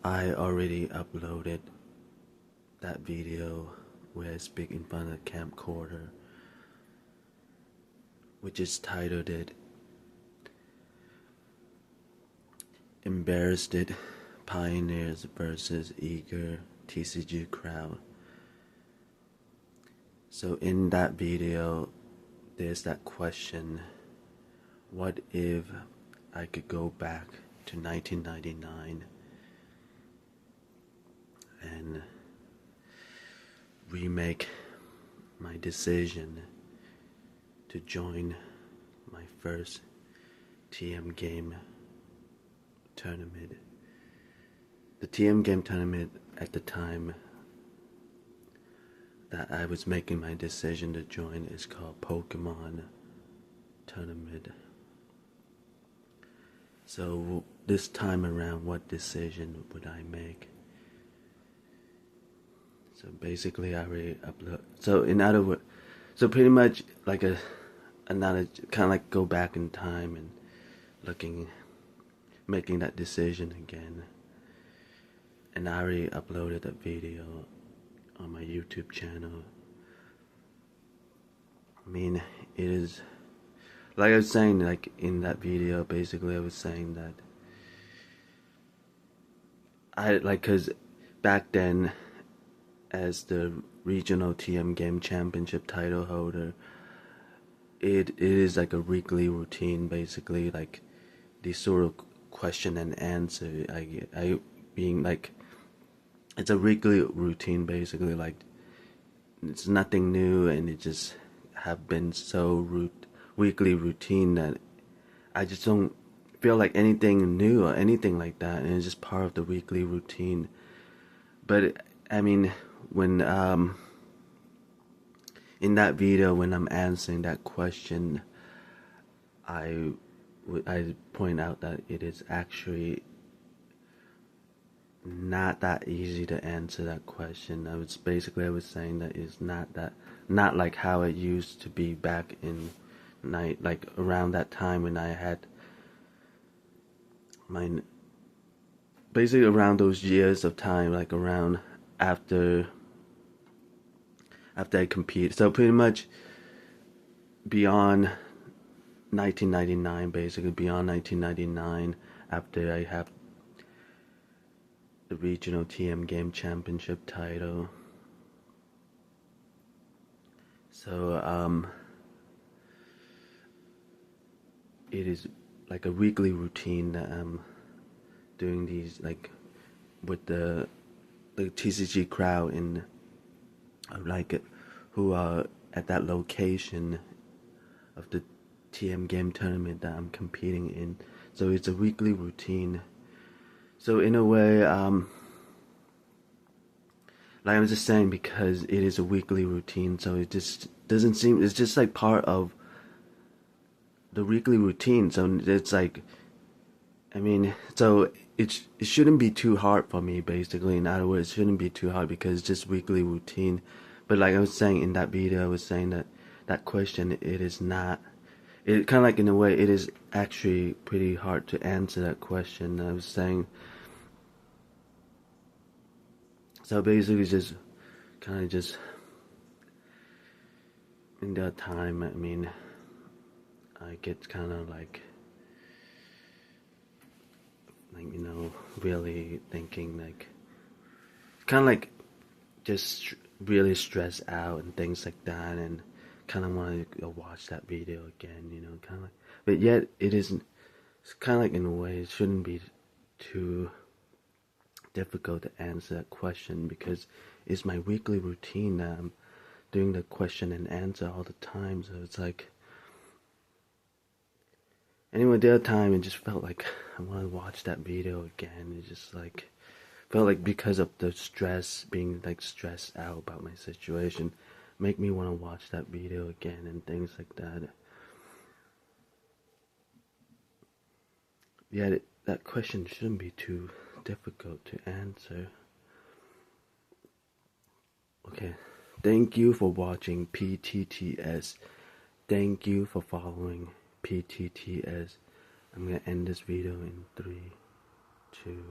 I already uploaded that video where I speak in front of the camcorder, which is titled Embarrassed Pioneers versus Eager TCG Crowd. So in that video, there's that question, what if I could go back to 1999 and remake my decision to join my first TM game tournament. The TM game tournament at the time that I was making my decision to join is called Pokemon Tournament. So this time around, what decision would I make? So basically, I already upload. So in other words, so pretty much like another kind of like go back in time and making that decision again. And I already uploaded a video on my YouTube channel. I mean, it is like I was saying, like in that video, basically I was saying that cause back then, as the regional TM game championship title holder, it is like a weekly routine, basically, like these sort of question and answer. I being like, it's a weekly routine, basically, like it's nothing new, and it just have been so weekly routine that I just don't feel like anything new or anything like that, and it's just part of the weekly routine. But I mean, when in that video, when I'm answering that question, I point out that it is actually not that easy to answer that question. I was saying that it's not like how it used to be back in like around that time when I had basically around those years of time, like around after I compete. So pretty much beyond 1999, basically beyond 1999, after I have the regional TM game championship title. So it is like a weekly routine that I'm doing these, like with the TCG crowd in who are at that location of the TM game tournament that I'm competing in. So it's a weekly routine. So in a way, like I was just saying, because it is a weekly routine, so it just doesn't seem, it's just like part of the weekly routine. So it's like, I mean, so it shouldn't be too hard for me, basically. In other words, it shouldn't be too hard because it's just weekly routine. But like I was saying in that video, I was saying that question, it is not, it kind of like in a way, it is actually pretty hard to answer that question. I was saying, so basically just kind of just in that time, I mean, I get kind of like you know, really thinking, like kind of like just really stressed out and things like that, and kind of want to watch that video again, you know, kind of like, but yet it isn't, it's kind of like in a way it shouldn't be too difficult to answer that question, because it's my weekly routine that I'm doing the question and answer all the time. So it's like, anyway, the other time it just felt like I want to watch that video again. It just like felt like, because of the stress, being like stressed out about my situation, make me want to watch that video again and things like that. Yeah, that question shouldn't be too difficult to answer. Okay, thank you for watching PTTS. Thank you for following PTTS. I'm gonna end this video in 3, 2,